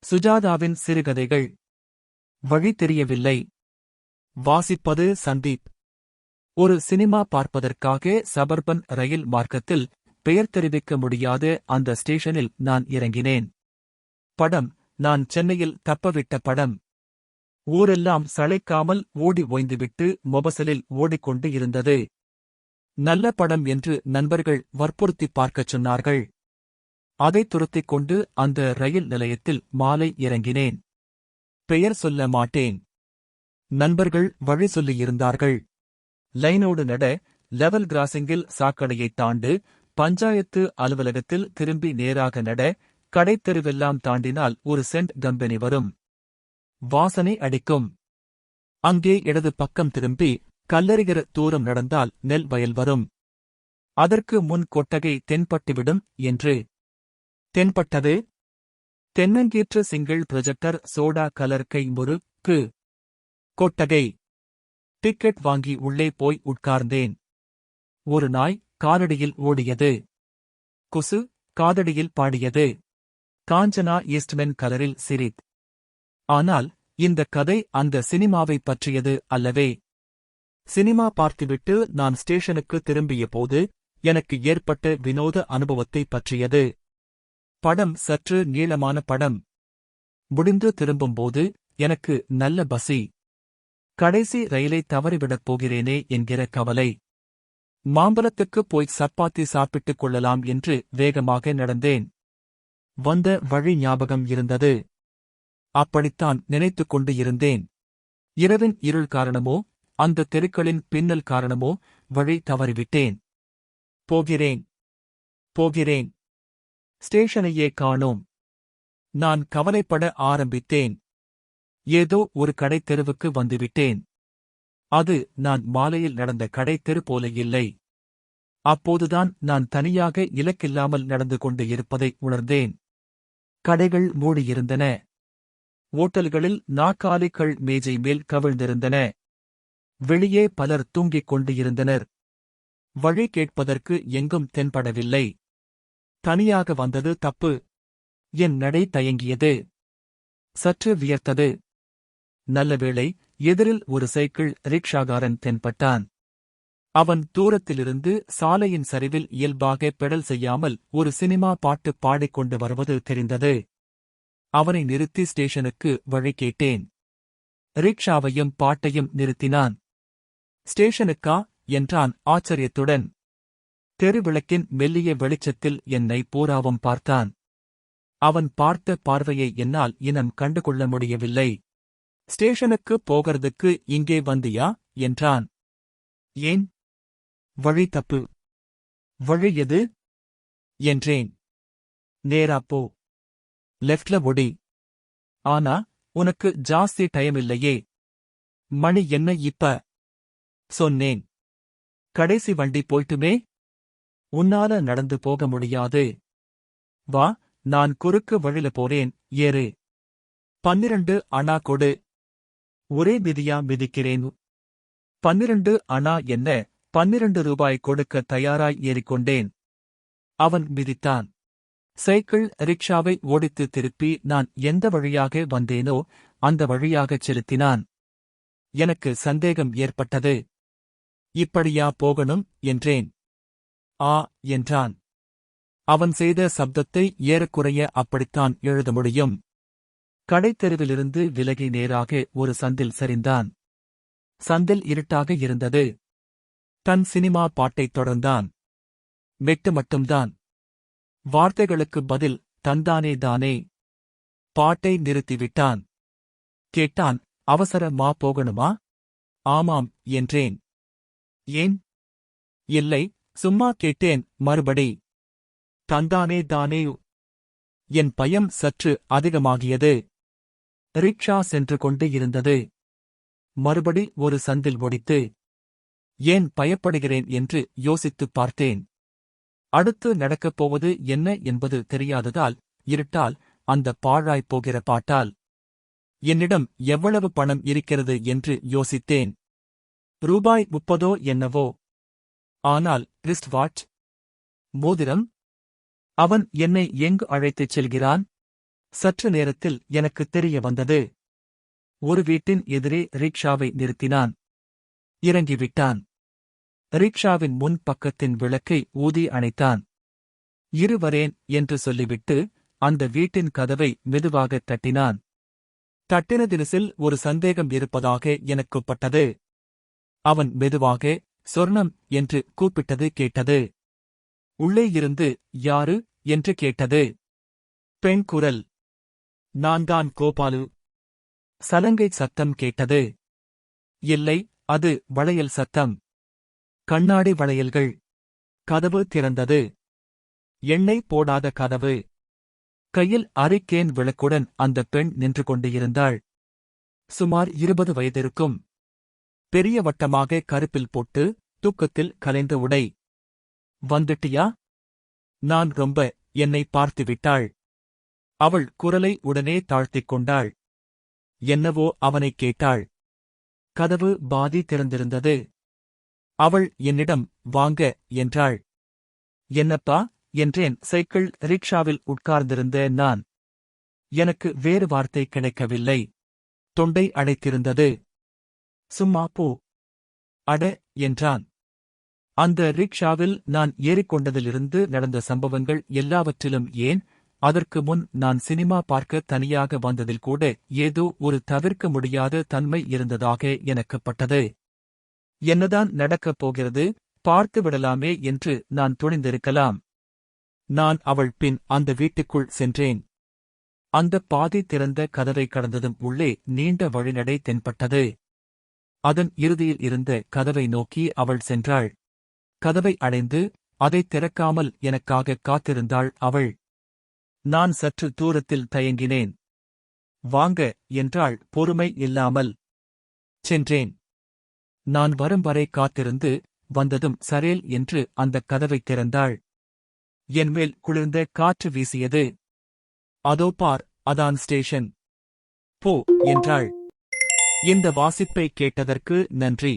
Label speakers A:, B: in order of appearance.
A: சுஜாதாவின் சிறுகதைகள். வழி தெரியவில்லை. வாசிப்பது சந்தீப். ஒரு சினிமா பார்ப்பதற்காக சபர்பன் ரயில் மார்க்கத்தில் பெயர் தெரிவிக்க முடியாத அந்த ஸ்டேஷனில் நான் இறங்கினேன். படம் நான் சென்னையில் தப்பவிட்ட படம். ஊரெல்லாம் சளைக்காமல் ஓடி ஓய்ந்துவிட்டு மொபசலில் ஓடிக்கொண்டு இருந்தது. நல்ல படம் என்று நண்பர்கள் வற்புறுத்திப் பார்க்கச் சொன்னார்கள். அதைத் துரத்திக் கொண்டு அந்த ரயில் நிலையத்தில் மாலை இறங்கினேன். பெயர் சொல்ல மாட்டேன். நண்பர்கள் வழி சொல்லியிருந்தார்கள். லைனோடு நட, லெவல் கிராசிங்கில் சாக்கடையைத் தாண்டு, பஞ்சாயத்து அலுவலகத்தில் திரும்பி நேராக நட, கடைத்தெருவெல்லாம் தாண்டினால் ஒரு சென்ட் கம்பெனி வரும். வாசனை அடிக்கும். அங்கே இடது பக்கம் திரும்பி கல்லறிகிற தூரம் நடந்தால் நெல் வயல் வரும். அதற்கு முன் கொட்டகை தென்பட்டுவிடும் என்று. தென்பட்டது. தென்னங்கீற்று சிங்கிள் ப்ரொஜெக்டர் சோடா கலர் கை முறுக்கு. கொட்டகை. டிக்கெட் வாங்கி உள்ளே போய் உட்கார்ந்தேன். ஒரு நாய் காலடியில் ஓடியது. கொசு காதடியில் பாடியது. காஞ்சனா ஈஸ்ட்மென் கலரில் சிரித். ஆனால் இந்த கதை அந்த சினிமாவைப் பற்றியது அல்லவே. சினிமா பார்த்துவிட்டு நான் ஸ்டேஷனுக்கு திரும்பிய போது எனக்கு ஏற்பட்ட வினோத அனுபவத்தைப் பற்றியது. படம் சற்று நீளமான படம். முடிந்து திரும்பும்போது எனக்கு நல்ல பசி. கடைசி ரயிலை தவறிவிடப் போகிறேனே என்கிற கவலை. மாம்பலத்துக்குப் போய் சப்பாத்தி சாப்பிட்டுக் கொள்ளலாம் என்று வேகமாக நடந்தேன். வந்த வழி ஞாபகம் இருந்தது. அப்படித்தான் நினைத்துக் கொண்டு இருந்தேன். இரவின் இருள் காரணமோ அந்த தெருக்களின் பின்னல் காரணமோ வழி தவறிவிட்டேன். போகிறேன். போகிறேன். ஸ்டேஷனையே காணோம். நான் கவலைப்பட ஆரம்பித்தேன். ஏதோ ஒரு கடைத் தெருவுக்கு வந்துவிட்டேன். அது நான் மாலையில் நடந்த கடைத் தெரு போல இல்லை. அப்போதுதான் நான் தனியாக இலக்கில்லாமல் நடந்து கொண்டு இருப்பதை உணர்ந்தேன். கடைகள் மூடியிருந்தன. ஓட்டல்களில் நாற்காலிகள் மேஜை மேல் கவிழ்ந்திருந்தன. வெளியே பலர் தூங்கிக் கொண்டு இருந்தனர். வழி கேட்பதற்கு எங்கும் தென்படவில்லை. தனியாக வந்தது தப்பு. என் நடை தயங்கியது. சற்று வியர்த்தது. நல்லவேளை எதிரில் ஒரு சைக்கிள் ரிக்ஷாகாரன் தென்பட்டான். அவன் தூரத்திலிருந்து சாலையின் சரிவில் இயல்பாக பெடல் செய்யாமல் ஒரு சினிமா பாட்டு பாடிக்கொண்டு வருவது தெரிந்தது. அவனை நிறுத்தி ஸ்டேஷனுக்கு வழி கேட்டேன். ரிக்ஷாவையும் பாட்டையும் நிறுத்தினான். ஸ்டேஷனுக்கா என்றான் ஆச்சரியத்துடன். தெருவிளக்கின் மெல்லிய வெளிச்சத்தில் என்னை பூராவும் பார்த்தான். அவன் பார்த்த பார்வையை என்னால் இனம் கண்டுகொள்ள முடியவில்லை. ஸ்டேஷனுக்கு போகிறதுக்கு இங்கே வந்தியா என்றான். ஏன்? வழி தப்பு. வழி எது? என்றேன். நேரா போ. லெஃப்ட்ல ஒடி. ஆனா உனக்கு ஜாஸ்தி டைம் இல்லையே. மணி என்ன இப்ப? சொன்னேன். கடைசி வண்டி போய்ட்டுமே. உன்னால நடந்து போக முடியாது. வா, நான் குறுக்கு வழில போறேன், ஏறு. 12 அணா கொடு. ஒரே மிதியா மிதிக்கிறேன். 12 அணா என்ன, 12 ரூபாய் கொடுக்க தயாராய் ஏறிக்கொண்டேன். அவன் மிதித்தான். சைக்கிள் ரிக்ஷாவை ஓடித்து திருப்பி நான் எந்த வழியாக வந்தேனோ அந்த வழியாகச் செலுத்தினான். எனக்கு சந்தேகம் ஏற்பட்டது. இப்படியா போகணும் என்றேன். ஆ என்றான். அவன் செய்த சப்தத்தை ஏறக்குறைய அப்படித்தான் எழுத முடியும். கடைத்தெருவிலிருந்து விலகி நேராக ஒரு சந்தில் சரிந்தான். சந்தில் இருட்டாக இருந்தது. தன் சினிமா பாட்டைத் தொடர்ந்தான். மெட்டு மட்டும்தான். வார்த்தைகளுக்கு பதில் தந்தானே தானே. பாட்டை நிறுத்திவிட்டான். கேட்டான், அவசரமா போகணுமா? ஆமாம் என்றேன். ஏன்? இல்லை, சும்மா கேட்டேன் மறுபடி. தந்தானே தானே. என் பயம் சற்று அதிகமாகியது. ரிக்ஷா சென்று கொண்டு இருந்தது. மறுபடி ஒரு சந்தில் ஒடித்து. ஏன் பயப்படுகிறேன் என்று யோசித்துப் பார்த்தேன். அடுத்து நடக்கப் போவது என்ன என்பது தெரியாததால், இருட்டால், அந்த பாழாய்ப் போகிற பாட்டால். என்னிடம் எவ்வளவு பணம் இருக்கிறது என்று யோசித்தேன். ரூபாய் 30 என்னவோ. ஆனால் ரிஸ்ட் வாட்ச், மோதிரம். அவன் என்னை எங்கு அழைத்துச் செல்கிறான்? சற்று நேரத்தில் எனக்கு தெரிய வந்தது. ஒரு வீட்டின் எதிரே ரிக்ஷாவை நிறுத்தினான். இறங்கிவிட்டான். ரிக்ஷாவின் முன் பக்கத்தின் விளக்கை ஊதி அணைத்தான். இருவரேன் என்று சொல்லிவிட்டு அந்த வீட்டின் கதவை மெதுவாகத் தட்டினான். தட்டினதினிசில் ஒரு சந்தேகம் இருப்பதாக எனக்குப் பட்டது. அவன் மெதுவாக சொர்ணம் என்று கூப்பிட்டது கேட்டது. உள்ளே இருந்து யாரு என்று கேட்டது. பெண் குரல். நான்தான் கோபாலு. சலங்கை சத்தம் கேட்டது. இல்லை, அது வளையல் சத்தம். கண்ணாடி வளையல்கள். கதவு திறந்தது. எண்ணெய் போடாத கதவு. கையில் அரிக்கேன் விளக்குடன் அந்த பெண் நின்று கொண்டிருந்தாள். சுமார் 20 வயதிருக்கும். பெரிய வட்டமாக கருப்பில் போட்டு தூக்கத்தில் கலைந்த உடை. வந்துட்டியா? நான் ரொம்ப. என்னை பார்த்துவிட்டாள். அவள் குரலை உடனே தாழ்த்திக் கொண்டாள். என்னவோ அவனைக் கேட்டாள். கதவு பாதி திறந்திருந்தது. அவள் என்னிடம் வாங்க என்றாள். என்னப்பா என்றேன் சைக்கிள் ரிக்ஷாவில் உட்கார்ந்திருந்த நான். எனக்கு வேறு வார்த்தை கிடைக்கவில்லை. தொண்டை அடைத்திருந்தது. சும்மா போ. அட என்றான். அந்த ரிக்ஷாவில் நான் ஏறிக்கொண்டதிலிருந்து நடந்த சம்பவங்கள் எல்லாவற்றிலும், ஏன் அதற்கு முன் நான் சினிமா பார்க்க தனியாக வந்ததில் கூட ஏதோ ஒரு தவிர்க்க முடியாத தன்மை இருந்ததாக எனக்குப் பட்டது. என்னதான் நடக்கப் போகிறது, பார்த்து விடலாமே என்று நான் துணிந்திருக்கலாம். நான் அவள் பின் அந்த வீட்டுக்குள் சென்றேன். அந்த பாதி திறந்த கதவை கடந்ததும் உள்ளே நீண்ட வழிநடை தென்பட்டது. அதன் இறுதியில் இருந்த கதவை நோக்கி அவள் சென்றாள். கதவை அடைந்து அதைத் திறக்காமல் எனக்காக காத்திருந்தாள் அவள். நான் சற்று தூரத்தில் தயங்கினேன். வாங்க என்றாள் பொறுமை இல்லாமல். சென்றேன். நான் வரும் வரை காத்திருந்து வந்ததும் சரேல் என்று அந்தக் கதவைத் திறந்தாள். என்மேல் குளிர்ந்த காற்று வீசியது. அதோ பார், அதான் ஸ்டேஷன். போ என்றாள். இந்த வாசிப்பை கேட்டதற்கு நன்றி.